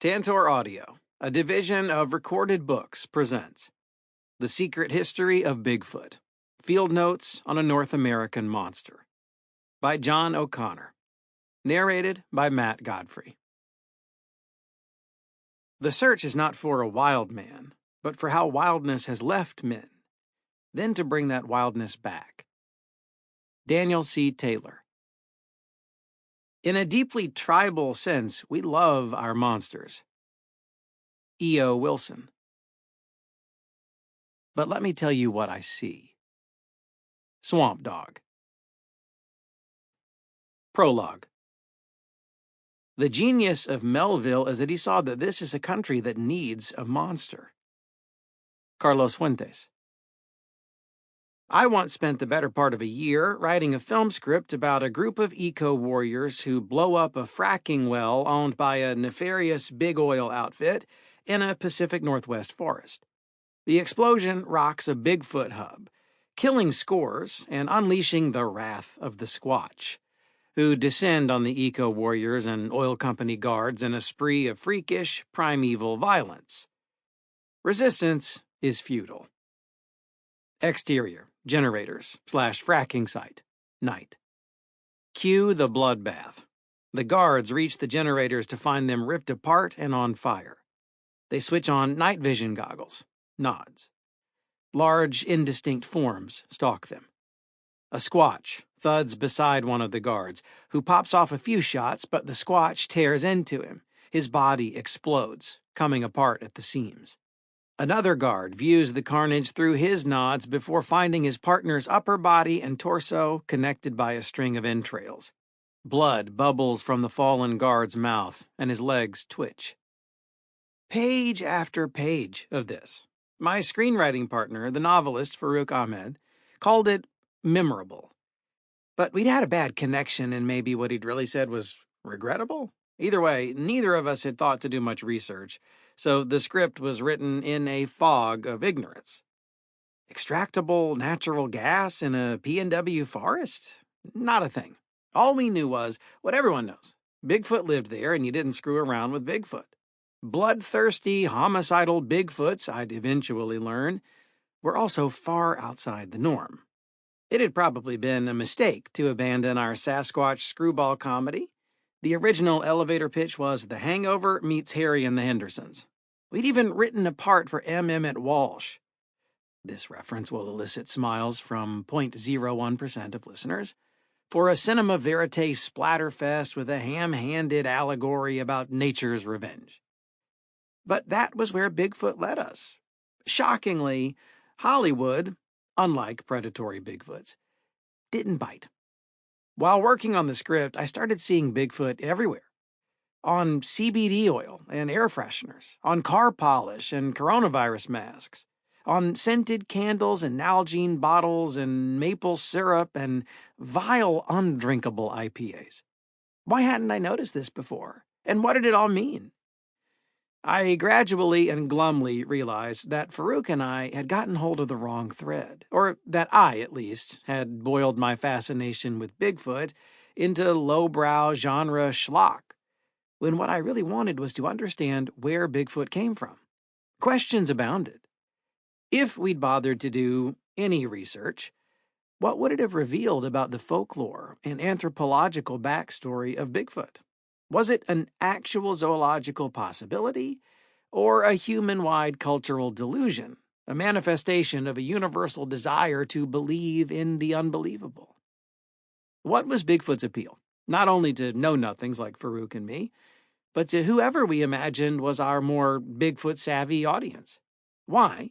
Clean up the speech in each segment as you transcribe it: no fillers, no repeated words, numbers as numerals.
Tantor Audio, a division of Recorded Books, presents The Secret History of Bigfoot, Field Notes on a North American Monster, by John O'Connor, narrated by Matt Godfrey. The search is not for a wild man, but for how wildness has left men, then to bring that wildness back. Daniel C. Taylor. In a deeply tribal sense, we love our monsters. E.O. Wilson. But let me tell you what I see. Swamp Dog. Prologue. The genius of Melville is that he saw that this is a country that needs a monster. Carlos Fuentes. I once spent the better part of a year writing a film script about a group of eco-warriors who blow up a fracking well owned by a nefarious big oil outfit in a Pacific Northwest forest. The explosion rocks a Bigfoot hub, killing scores and unleashing the wrath of the Sasquatch, who descend on the eco-warriors and oil company guards in a spree of freakish, primeval violence. Resistance is futile. Exterior, generators / fracking site, night. Cue the bloodbath. The guards reach the generators to find them ripped apart and on fire. They switch on night vision goggles, nods. Large, indistinct forms stalk them. A Sasquatch thuds beside one of the guards, who pops off a few shots, but the Sasquatch tears into him. His body explodes, coming apart at the seams. Another guard views the carnage through his nods before finding his partner's upper body and torso connected by a string of entrails. Blood bubbles from the fallen guard's mouth, and his legs twitch. Page after page of this. My screenwriting partner, the novelist Farouk Ahmed, called it memorable. But we'd had a bad connection, and maybe what he'd really said was regrettable? Either way, neither of us had thought to do much research, so the script was written in a fog of ignorance. Extractable natural gas in a PNW forest? Not a thing. All we knew was what everyone knows. Bigfoot lived there, and you didn't screw around with Bigfoot. Bloodthirsty, homicidal Bigfoots, I'd eventually learn, were also far outside the norm. It had probably been a mistake to abandon our Sasquatch screwball comedy. The original elevator pitch was The Hangover meets Harry and the Hendersons. We'd even written a part for M. Emmett Walsh. This reference will elicit smiles from 0.01% of listeners. For a cinema verite splatterfest with a ham-handed allegory about nature's revenge. But that was where Bigfoot led us. Shockingly, Hollywood, unlike predatory Bigfoots, didn't bite. While working on the script, I started seeing Bigfoot everywhere. On CBD oil and air fresheners, on car polish and coronavirus masks, on scented candles and Nalgene bottles and maple syrup and vile, undrinkable IPAs. Why hadn't I noticed this before? And what did it all mean? I gradually and glumly realized that Farouk and I had gotten hold of the wrong thread, or that I, at least, had boiled my fascination with Bigfoot into lowbrow genre schlock, when what I really wanted was to understand where Bigfoot came from. Questions abounded. If we'd bothered to do any research, what would it have revealed about the folklore and anthropological backstory of Bigfoot? Was it an actual zoological possibility, or a human-wide cultural delusion, a manifestation of a universal desire to believe in the unbelievable? What was Bigfoot's appeal? Not only to know-nothings like Farouk and me, but to whoever we imagined was our more Bigfoot-savvy audience. Why,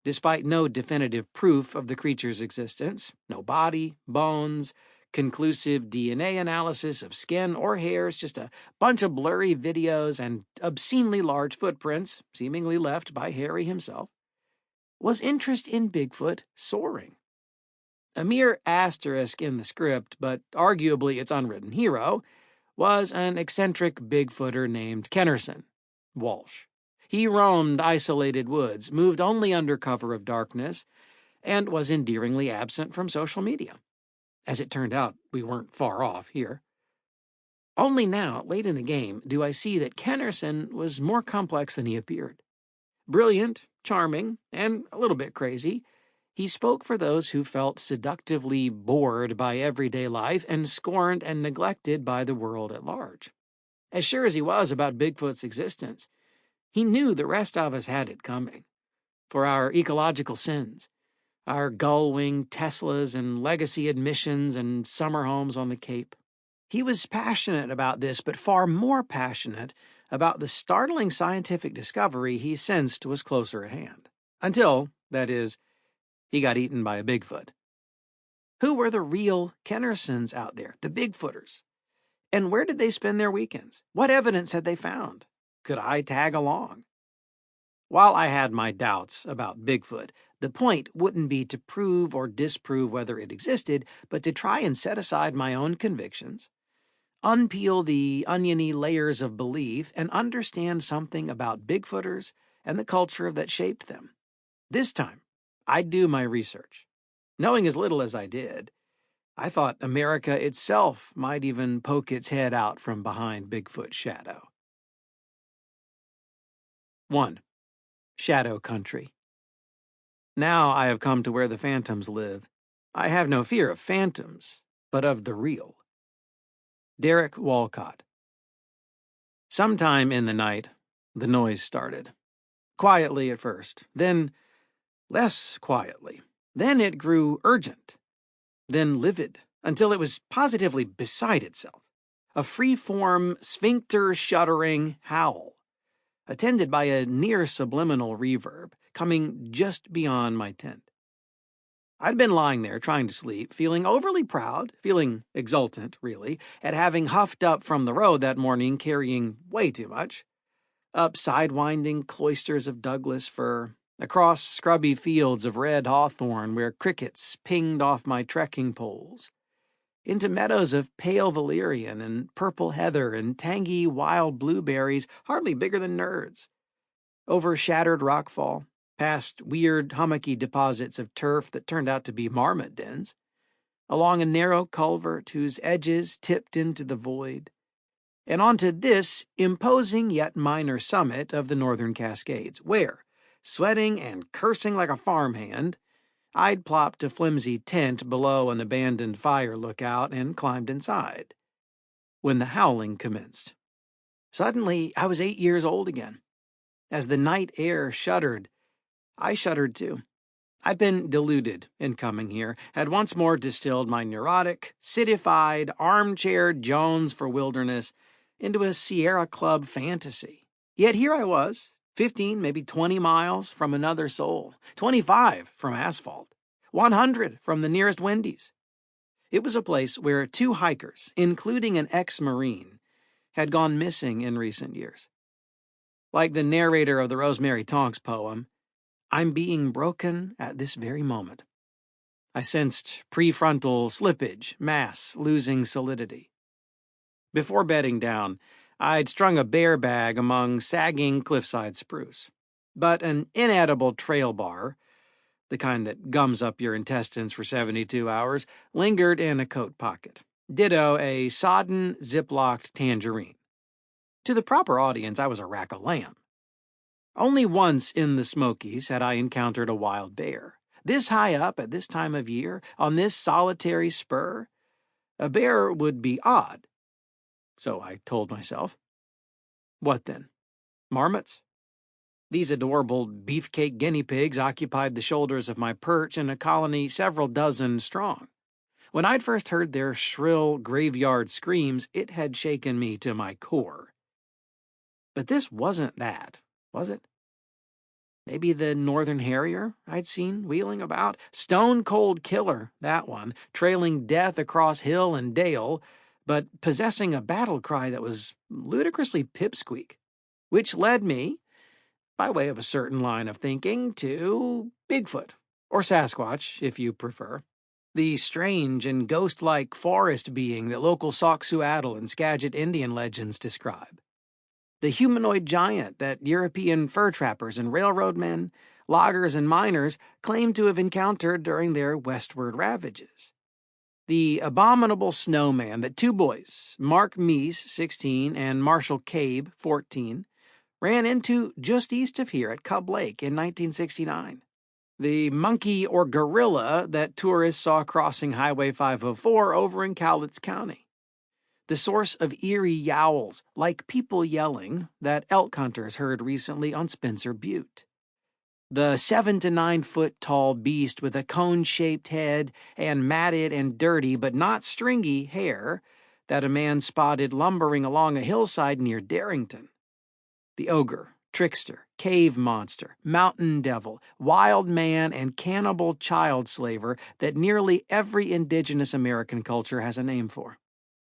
despite no definitive proof of the creature's existence, no body, bones, conclusive DNA analysis of skin or hairs, just a bunch of blurry videos and obscenely large footprints, seemingly left by Harry himself, was interest in Bigfoot soaring? A mere asterisk in the script, but arguably its unwritten hero, was an eccentric Bigfooter named Henderson, Walsh. He roamed isolated woods, moved only under cover of darkness, and was endearingly absent from social media. As it turned out, we weren't far off here. Only now, late in the game, do I see that Henderson was more complex than he appeared. Brilliant, charming, and a little bit crazy, he spoke for those who felt seductively bored by everyday life and scorned and neglected by the world at large. As sure as he was about Bigfoot's existence, he knew the rest of us had it coming. For our ecological sins, our gull-winged Teslas and legacy admissions and summer homes on the Cape. He was passionate about this, but far more passionate about the startling scientific discovery he sensed was closer at hand. Until, that is, he got eaten by a Bigfoot. Who were the real Hendersons out there, the Bigfooters? And where did they spend their weekends? What evidence had they found? Could I tag along? While I had my doubts about Bigfoot, the point wouldn't be to prove or disprove whether it existed, but to try and set aside my own convictions, unpeel the oniony layers of belief, and understand something about Bigfooters and the culture that shaped them. This time, I'd do my research. Knowing as little as I did, I thought America itself might even poke its head out from behind Bigfoot's shadow. 1. Shadow Country. Now I have come to where the phantoms live. I have no fear of phantoms, but of the real. Derek Walcott. Sometime in the night, the noise started. Quietly at first, then less quietly. Then it grew urgent, then livid, until it was positively beside itself. A free-form, sphincter-shuddering howl, attended by a near-subliminal reverb, coming just beyond my tent. I'd been lying there trying to sleep, feeling overly proud, feeling exultant, really, at having huffed up from the road that morning carrying way too much. Up sidewinding cloisters of Douglas fir, across scrubby fields of red hawthorn where crickets pinged off my trekking poles, into meadows of pale valerian and purple heather and tangy wild blueberries hardly bigger than nerds, over shattered rockfall, past weird hummocky deposits of turf that turned out to be marmot dens, along a narrow culvert whose edges tipped into the void, and onto this imposing yet minor summit of the Northern Cascades, where, sweating and cursing like a farmhand, I'd plopped a flimsy tent below an abandoned fire lookout and climbed inside, when the howling commenced. Suddenly, I was 8 years old again. As the night air shuddered, I shuddered too. I'd been deluded in coming here, had once more distilled my neurotic, cityfied, armchair Jones for wilderness into a Sierra Club fantasy. Yet here I was, 15, maybe 20 miles from another soul, 25 from asphalt, 100 from the nearest Wendy's. It was a place where 2 hikers, including an ex-Marine, had gone missing in recent years. Like the narrator of the Rosemary Tonks poem, I'm being broken at this very moment. I sensed prefrontal slippage, mass losing solidity. Before bedding down, I'd strung a bear bag among sagging cliffside spruce. But an inedible trail bar, the kind that gums up your intestines for 72 hours, lingered in a coat pocket. Ditto a sodden, zip-locked tangerine. To the proper audience, I was a rack of lamb. Only once in the Smokies had I encountered a wild bear. This high up at this time of year, on this solitary spur, a bear would be odd. So I told myself. What then? Marmots? These adorable beefcake guinea pigs occupied the shoulders of my perch in a colony several dozen strong. When I'd first heard their shrill graveyard screams, it had shaken me to my core. But this wasn't that, was it? Maybe the northern harrier I'd seen wheeling about? Stone-cold killer, that one, trailing death across hill and dale, but possessing a battle cry that was ludicrously pipsqueak, which led me, by way of a certain line of thinking, to Bigfoot, or Sasquatch, if you prefer, the strange and ghost-like forest being that local Soxhuatl and Skagit Indian legends describe. The humanoid giant that European fur trappers and railroad men, loggers and miners claim to have encountered during their westward ravages. The abominable snowman that two boys, Mark Meese, 16, and Marshall Cabe, 14, ran into just east of here at Cub Lake in 1969. The monkey or gorilla that tourists saw crossing Highway 504 over in Cowlitz County. The source of eerie yowls, like people yelling, that elk hunters heard recently on Spencer Butte. The 7 to 9 foot tall beast with a cone-shaped head and matted and dirty but not stringy hair that a man spotted lumbering along a hillside near Darrington. The ogre, trickster, cave monster, mountain devil, wild man, and cannibal child slaver that nearly every indigenous American culture has a name for.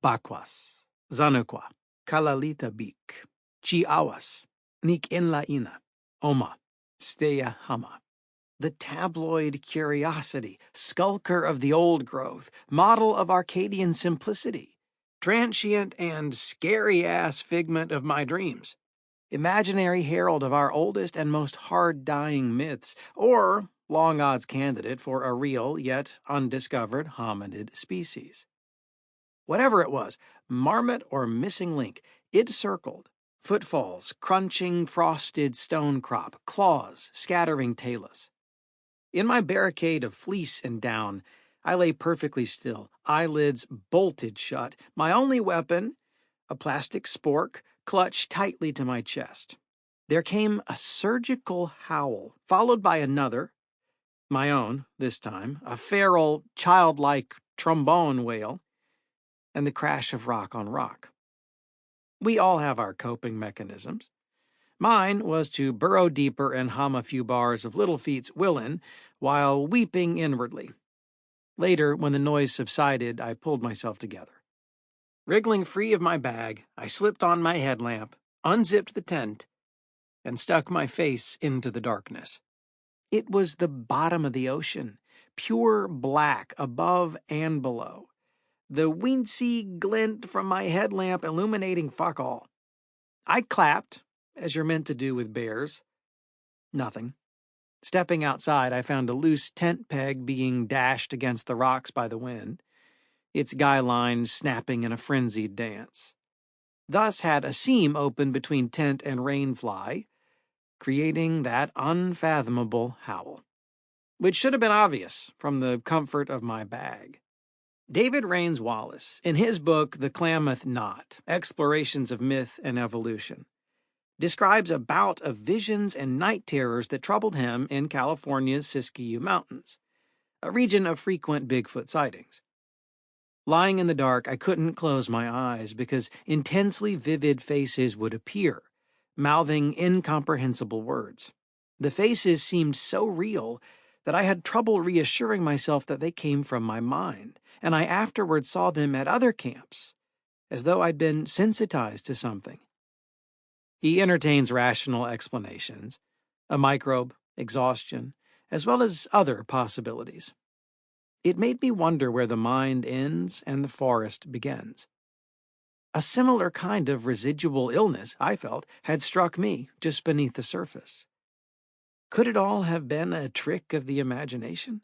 Bakwas, Zanukwa, Kalalitabik, Chiawas, Nikinlaina, Oma, Steya Hama. The tabloid curiosity, skulker of the old growth, model of Arcadian simplicity, transient and scary-ass figment of my dreams, imaginary herald of our oldest and most hard-dying myths, or long odds candidate for a real yet undiscovered hominid species. Whatever it was, marmot or missing link, it circled. Footfalls, crunching frosted stone crop, claws scattering talus. In my barricade of fleece and down, I lay perfectly still, eyelids bolted shut, my only weapon, a plastic spork, clutched tightly to my chest. There came a surgical howl, followed by another, my own, this time, a feral, childlike trombone wail, and the crash of rock on rock. We all have our coping mechanisms. Mine was to burrow deeper and hum a few bars of Little Feat's Willin' while weeping inwardly. Later, when the noise subsided, I pulled myself together. Wriggling free of my bag, I slipped on my headlamp, unzipped the tent, and stuck my face into the darkness. It was the bottom of the ocean, pure black above and below. The wincy glint from my headlamp illuminating fuck all. I clapped, as you're meant to do with bears. Nothing. Stepping outside, I found a loose tent peg being dashed against the rocks by the wind, its guy line snapping in a frenzied dance. Thus had a seam opened between tent and rainfly, creating that unfathomable howl, which should have been obvious from the comfort of my bag. David Rains Wallace, in his book The Klamath Knot, Explorations of Myth and Evolution, describes a bout of visions and night terrors that troubled him in California's Siskiyou Mountains, a region of frequent Bigfoot sightings. Lying in the dark, I couldn't close my eyes because intensely vivid faces would appear, mouthing incomprehensible words. The faces seemed so real that I had trouble reassuring myself that they came from my mind, and I afterward saw them at other camps, as though I'd been sensitized to something. He entertains rational explanations, a microbe, exhaustion, as well as other possibilities. It made me wonder where the mind ends and the forest begins. A similar kind of residual illness, I felt, had struck me just beneath the surface. Could it all have been a trick of the imagination?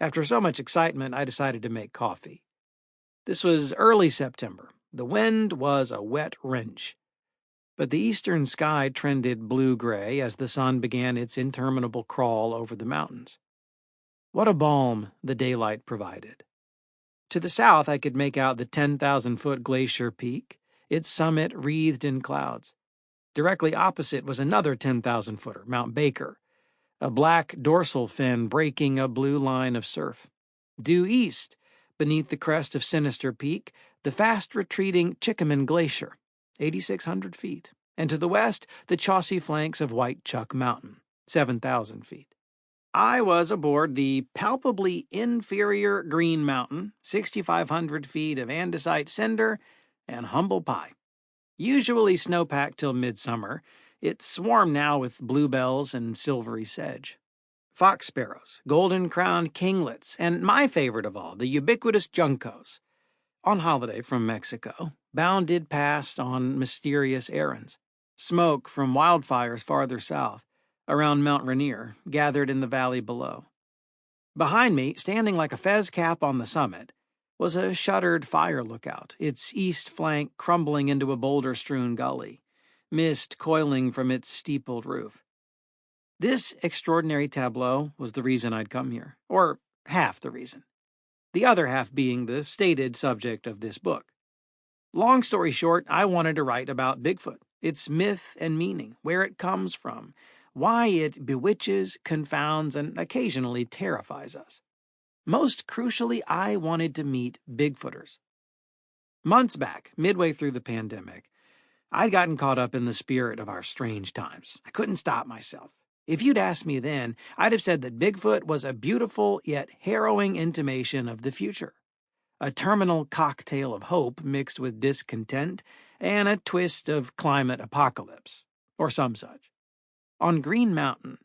After so much excitement, I decided to make coffee. This was early September. The wind was a wet wrench, but the eastern sky trended blue-gray as the sun began its interminable crawl over the mountains. What a balm the daylight provided. To the south, I could make out the 10,000-foot glacier peak, its summit wreathed in clouds. Directly opposite was another 10,000-footer, Mount Baker, a black dorsal fin breaking a blue line of surf. Due east, beneath the crest of Sinister Peak, the fast-retreating Chickaman Glacier, 8,600 feet, and to the west, the Chaucy flanks of White Chuck Mountain, 7,000 feet. I was aboard the palpably inferior Green Mountain, 6,500 feet of andesite cinder and humble pie. Usually snow-packed till midsummer, it swarmed now with bluebells and silvery sedge. Fox sparrows, golden-crowned kinglets, and my favorite of all, the ubiquitous juncos, on holiday from Mexico, bounded past on mysterious errands. Smoke from wildfires farther south, around Mount Rainier, gathered in the valley below. Behind me, standing like a fez cap on the summit, was a shuttered fire lookout, its east flank crumbling into a boulder-strewn gully, mist coiling from its steepled roof. This extraordinary tableau was the reason I'd come here, or half the reason. The other half being the stated subject of this book. Long story short, I wanted to write about Bigfoot, its myth and meaning, where it comes from, why it bewitches, confounds, and occasionally terrifies us. Most crucially, I wanted to meet Bigfooters. Months back, midway through the pandemic, I'd gotten caught up in the spirit of our strange times. I couldn't stop myself. If you'd asked me then, I'd have said that Bigfoot was a beautiful yet harrowing intimation of the future. A terminal cocktail of hope mixed with discontent and a twist of climate apocalypse, or some such. On Green Mountain,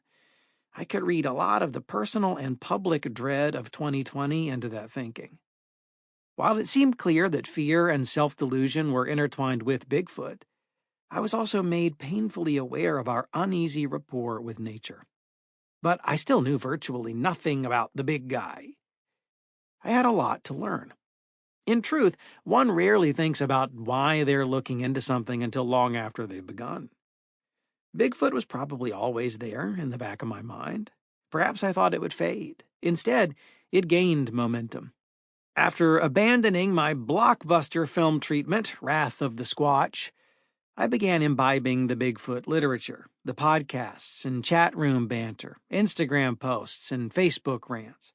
I could read a lot of the personal and public dread of 2020 into that thinking. While it seemed clear that fear and self-delusion were intertwined with Bigfoot, I was also made painfully aware of our uneasy rapport with nature. But I still knew virtually nothing about the big guy. I had a lot to learn. In truth, one rarely thinks about why they're looking into something until long after they've begun. Bigfoot was probably always there in the back of my mind. Perhaps I thought it would fade. Instead, it gained momentum. After abandoning my blockbuster film treatment, Wrath of the Squatch, I began imbibing the Bigfoot literature, the podcasts and chat room banter, Instagram posts and Facebook rants.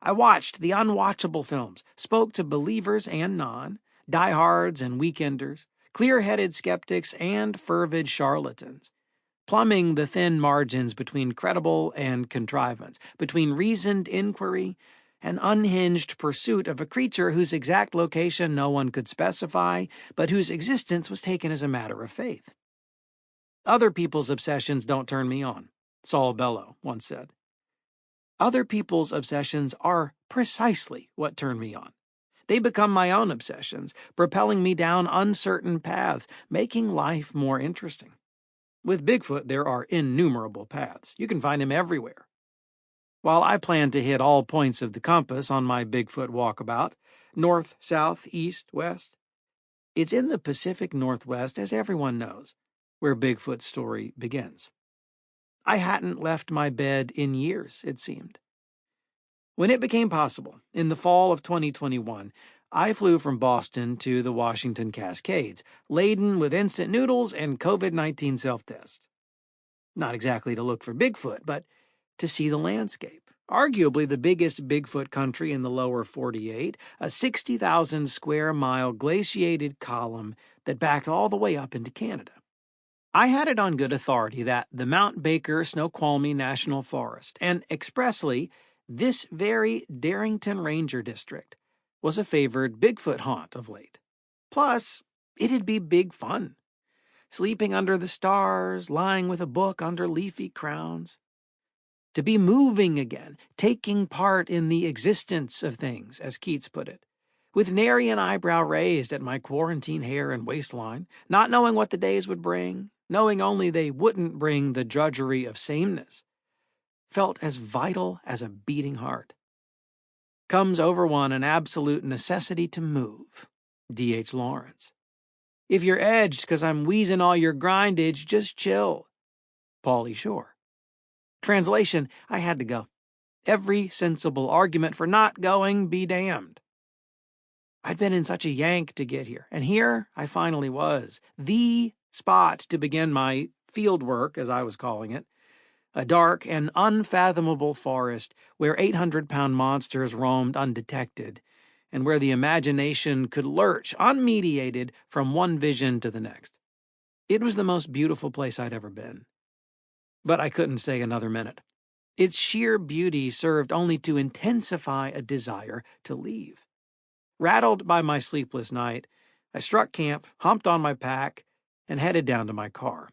I watched the unwatchable films, spoke to believers and non, diehards and weekenders, clear-headed skeptics and fervid charlatans, plumbing the thin margins between credible and contrivance, between reasoned inquiry and unhinged pursuit of a creature whose exact location no one could specify, but whose existence was taken as a matter of faith. Other people's obsessions don't turn me on, Saul Bellow once said. Other people's obsessions are precisely what turn me on. They become my own obsessions, propelling me down uncertain paths, making life more interesting. With Bigfoot, there are innumerable paths. You can find him everywhere. While I plan to hit all points of the compass on my Bigfoot walkabout, north, south, east, west, it's in the Pacific Northwest, as everyone knows, where Bigfoot's story begins. I hadn't left my bed in years, it seemed. When it became possible, in the fall of 2021, I flew from Boston to the Washington Cascades, laden with instant noodles and COVID-19 self-tests. Not exactly to look for Bigfoot, but to see the landscape. Arguably the biggest Bigfoot country in the lower 48, a 60,000 square mile glaciated column that backed all the way up into Canada. I had it on good authority that the Mount Baker Snoqualmie National Forest, and expressly this very Darrington Ranger District, was a favored Bigfoot haunt of late. Plus, it'd be big fun. Sleeping under the stars, lying with a book under leafy crowns. To be moving again, taking part in the existence of things, as Keats put it, with nary an eyebrow raised at my quarantine hair and waistline, not knowing what the days would bring, knowing only they wouldn't bring the drudgery of sameness, felt as vital as a beating heart. Comes over one an absolute necessity to move. D.H. Lawrence. If you're edged 'cause I'm wheezing all your grindage, just chill. Pauly Shore. Translation, I had to go. Every sensible argument for not going be damned. I'd been in such a yank to get here, and here I finally was. The spot to begin my field work, as I was calling it. A dark and unfathomable forest where 800-pound monsters roamed undetected, and where the imagination could lurch unmediated from one vision to the next. It was the most beautiful place I'd ever been. But I couldn't stay another minute. Its sheer beauty served only to intensify a desire to leave. Rattled by my sleepless night, I struck camp, humped on my pack, and headed down to my car.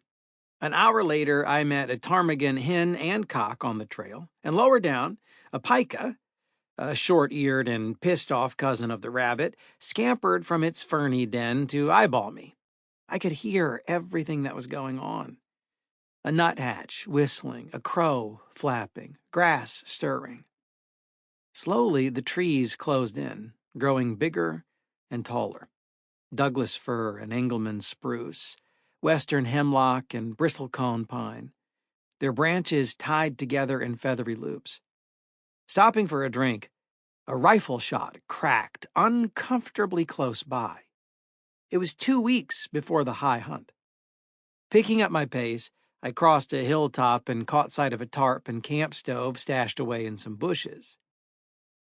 An hour later, I met a ptarmigan hen and cock on the trail, and lower down, a pika, a short-eared and pissed-off cousin of the rabbit, scampered from its ferny den to eyeball me. I could hear everything that was going on. A nuthatch whistling, a crow flapping, grass stirring. Slowly, the trees closed in, growing bigger and taller. Douglas fir and Engelmann spruce, western hemlock and bristlecone pine, their branches tied together in feathery loops. Stopping for a drink, a rifle shot cracked uncomfortably close by. It was 2 weeks before the high hunt. Picking up my pace, I crossed a hilltop and caught sight of a tarp and camp stove stashed away in some bushes.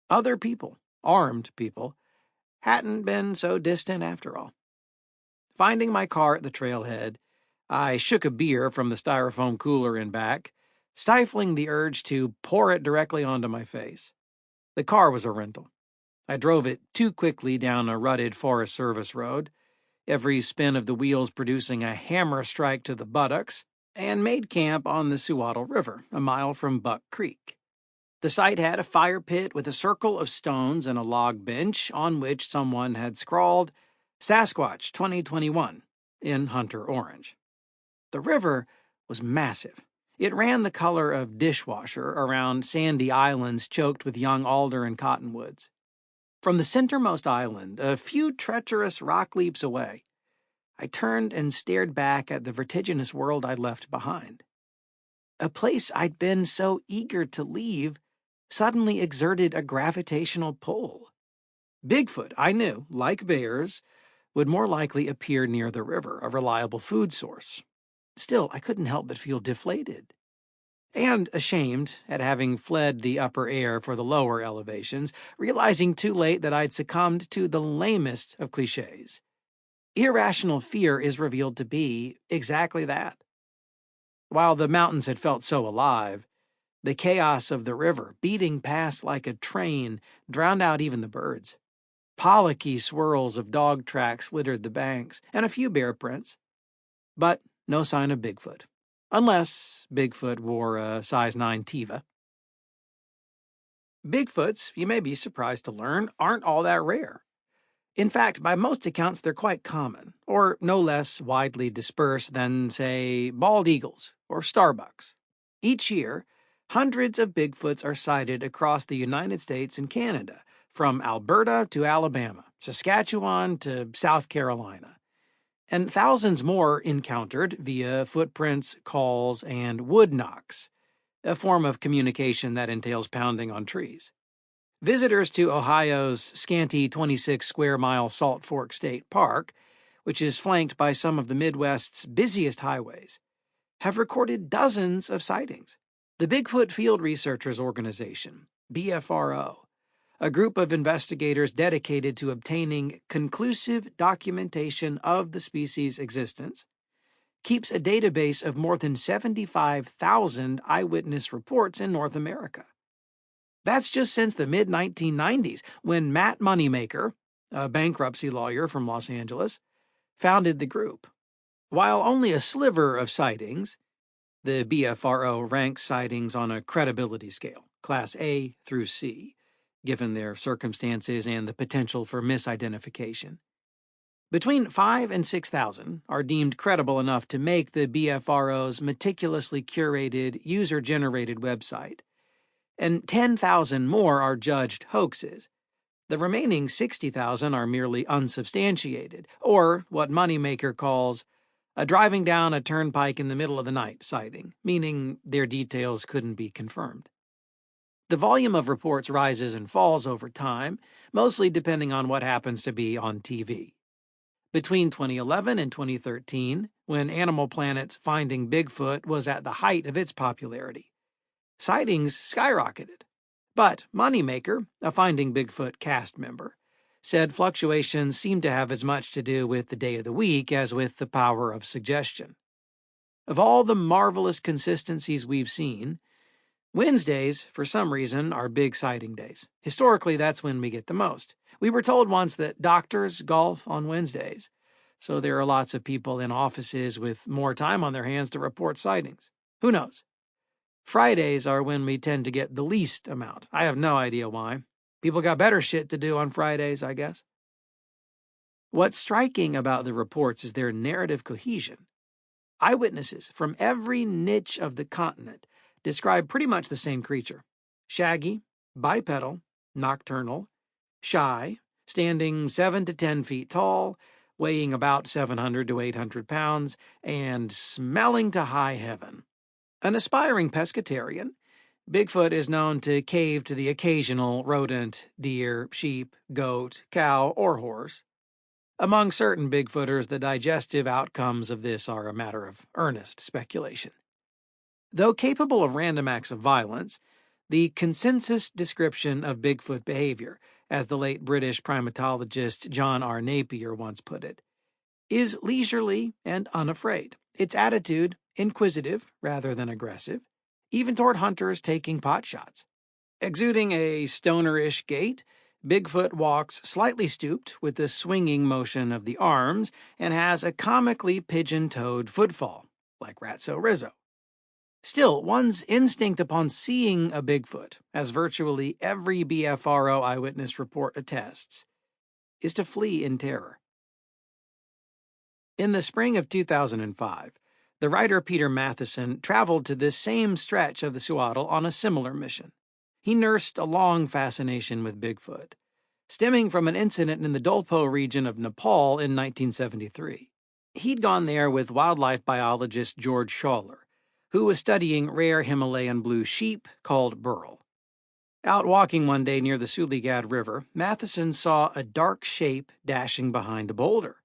Other people, armed people, hadn't been so distant after all. Finding my car at the trailhead, I shook a beer from the styrofoam cooler in back, stifling the urge to pour it directly onto my face. The car was a rental. I drove it too quickly down a rutted Forest Service road, every spin of the wheels producing a hammer strike to the buttocks, and made camp on the Suwato River, a mile from Buck Creek. The site had a fire pit with a circle of stones and a log bench on which someone had scrawled Sasquatch 2021 in hunter orange. The river was massive. It ran the color of dishwasher around sandy islands choked with young alder and cottonwoods. From the centermost island, a few treacherous rock leaps away, I turned and stared back at the vertiginous world I'd left behind. A place I'd been so eager to leave suddenly exerted a gravitational pull. Bigfoot, I knew, like bears, would more likely appear near the river, a reliable food source. Still, I couldn't help but feel deflated. And ashamed at having fled the upper air for the lower elevations, realizing too late that I'd succumbed to the lamest of cliches. Irrational fear is revealed to be exactly that. While the mountains had felt so alive, the chaos of the river, beating past like a train, drowned out even the birds. Pollocky swirls of dog tracks littered the banks, and a few bear prints. But no sign of Bigfoot. Unless Bigfoot wore a size 9 Teva. Bigfoots, you may be surprised to learn, aren't all that rare. In fact, by most accounts, they're quite common, or no less widely dispersed than, say, bald eagles or starbucks. Each year, hundreds of Bigfoots are sighted across the United States and Canada, from Alberta to Alabama, Saskatchewan to South Carolina, and thousands more encountered via footprints, calls, and wood knocks, a form of communication that entails pounding on trees. Visitors to Ohio's scanty 26-square-mile Salt Fork State Park, which is flanked by some of the Midwest's busiest highways, have recorded dozens of sightings. The Bigfoot Field Researchers Organization, BFRO, a group of investigators dedicated to obtaining conclusive documentation of the species' existence, keeps a database of more than 75,000 eyewitness reports in North America. That's just since the mid-1990s, when Matt Moneymaker, a bankruptcy lawyer from Los Angeles, founded the group. While only a sliver of sightings, the BFRO ranks sightings on a credibility scale, Class A through C, given their circumstances and the potential for misidentification. Between 5,000 and 6,000 are deemed credible enough to make the BFRO's meticulously curated, user-generated website, and 10,000 more are judged hoaxes. The remaining 60,000 are merely unsubstantiated, or what Moneymaker calls a driving down a turnpike in the middle of the night sighting, meaning their details couldn't be confirmed. The volume of reports rises and falls over time, mostly depending on what happens to be on TV. Between 2011 and 2013, when Animal Planet's Finding Bigfoot was at the height of its popularity, sightings skyrocketed. But Moneymaker, a Finding Bigfoot cast member, said fluctuations seemed to have as much to do with the day of the week as with the power of suggestion. Of all the marvelous consistencies we've seen, Wednesdays, for some reason, are big sighting days. Historically, that's when we get the most. We were told once that doctors golf on Wednesdays, so there are lots of people in offices with more time on their hands to report sightings. Who knows? Fridays are when we tend to get the least amount. I have no idea why. People got better shit to do on Fridays, I guess. What's striking about the reports is their narrative cohesion. Eyewitnesses from every niche of the continent describe pretty much the same creature. Shaggy, bipedal, nocturnal, shy, standing 7 to 10 feet tall, weighing about 700 to 800 pounds, and smelling to high heaven. An aspiring pescatarian, Bigfoot is known to cave to the occasional rodent, deer, sheep, goat, cow, or horse. Among certain Bigfooters, the digestive outcomes of this are a matter of earnest speculation. Though capable of random acts of violence, the consensus description of Bigfoot behavior, as the late British primatologist John R. Napier once put it, is leisurely and unafraid, its attitude inquisitive rather than aggressive, even toward hunters taking pot shots. Exuding a stonerish gait, Bigfoot walks slightly stooped with the swinging motion of the arms and has a comically pigeon-toed footfall, like Ratso Rizzo. Still, one's instinct upon seeing a Bigfoot, as virtually every BFRO eyewitness report attests, is to flee in terror. In the spring of 2005, the writer Peter Matheson traveled to this same stretch of the Suatl on a similar mission. He nursed a long fascination with Bigfoot, stemming from an incident in the Dolpo region of Nepal in 1973. He'd gone there with wildlife biologist George Schaller, who was studying rare Himalayan blue sheep called burrell. Out walking one day near the Suligad River, Matheson saw a dark shape dashing behind a boulder.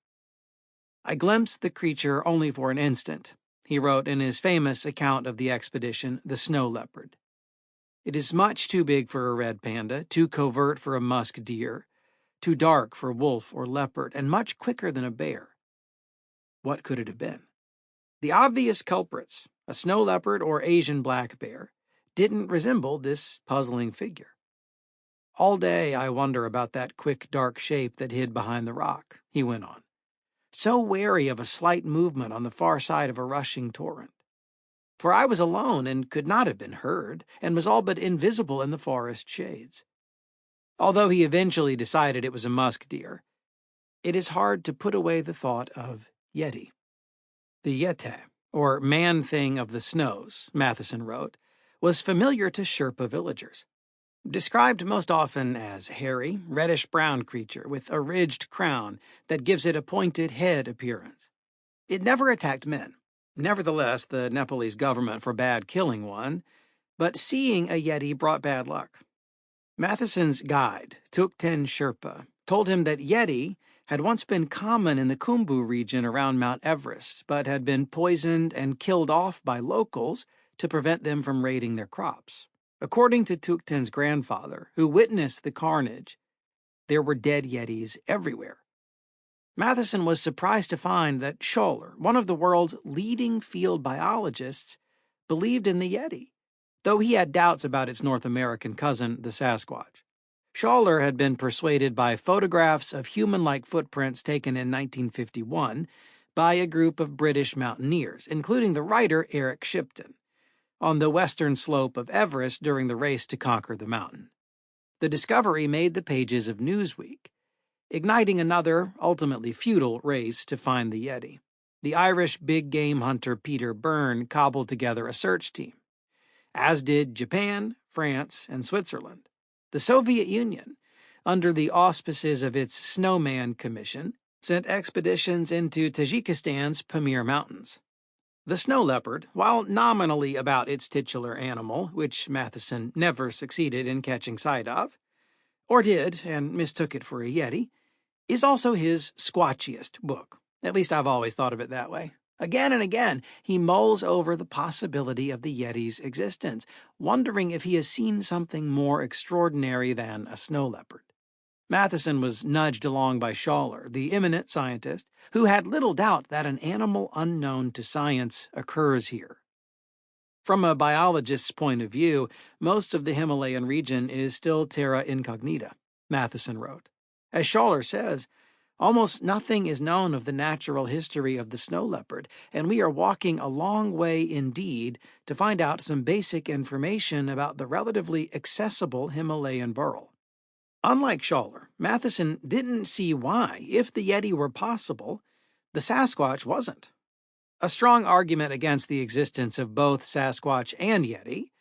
"I glimpsed the creature only for an instant," he wrote in his famous account of the expedition, The Snow Leopard. "It is much too big for a red panda, too covert for a musk deer, too dark for wolf or leopard, and much quicker than a bear. What could it have been? The obvious culprits, a snow leopard or Asian black bear, didn't resemble this puzzling figure. All day I wonder about that quick dark shape that hid behind the rock," he went on, so wary of a slight movement on the far side of a rushing torrent. For I was alone and could not have been heard, and was all but invisible in the forest shades. Although he eventually decided it was a musk deer, it is hard to put away the thought of Yeti. The Yeti, or man-thing of the snows, Matheson wrote, was familiar to Sherpa villagers. Described most often as hairy, reddish-brown creature with a ridged crown that gives it a pointed head appearance. It never attacked men. Nevertheless, the Nepalese government forbade killing one, but seeing a Yeti brought bad luck. Matheson's guide, Thukten Sherpa, told him that Yeti had once been common in the Khumbu region around Mount Everest, but had been poisoned and killed off by locals to prevent them from raiding their crops. According to Thukten's grandfather, who witnessed the carnage, there were dead Yetis everywhere. Matheson was surprised to find that Schaller, one of the world's leading field biologists, believed in the Yeti, though he had doubts about its North American cousin, the Sasquatch. Schaller had been persuaded by photographs of human-like footprints taken in 1951 by a group of British mountaineers, including the writer Eric Shipton, on the western slope of Everest during the race to conquer the mountain. The discovery made the pages of Newsweek, igniting another, ultimately futile, race to find the Yeti. The Irish big-game hunter Peter Byrne cobbled together a search team, as did Japan, France, and Switzerland. The Soviet Union, under the auspices of its Snowman Commission, sent expeditions into Tajikistan's Pamir Mountains. The snow leopard, while nominally about its titular animal, which Matheson never succeeded in catching sight of, or did and mistook it for a Yeti, is also his squatchiest book. At least I've always thought of it that way. Again and again, he mulls over the possibility of the Yeti's existence, wondering if he has seen something more extraordinary than a snow leopard. Matheson was nudged along by Schaller, the eminent scientist, who had little doubt that an animal unknown to science occurs here. From a biologist's point of view, most of the Himalayan region is still terra incognita, Matheson wrote. As Schaller says, almost nothing is known of the natural history of the snow leopard, and we are walking a long way indeed to find out some basic information about the relatively accessible Himalayan burrell. Unlike Schaller, Matheson didn't see why, if the Yeti were possible, the Sasquatch wasn't. A strong argument against the existence of both Sasquatch and Yeti,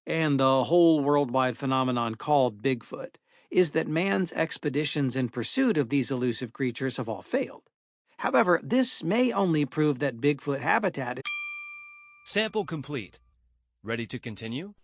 and the whole worldwide phenomenon called Bigfoot, is that man's expeditions in pursuit of these elusive creatures have all failed. However, this may only prove that Bigfoot habitat is... Sample complete. Ready to continue?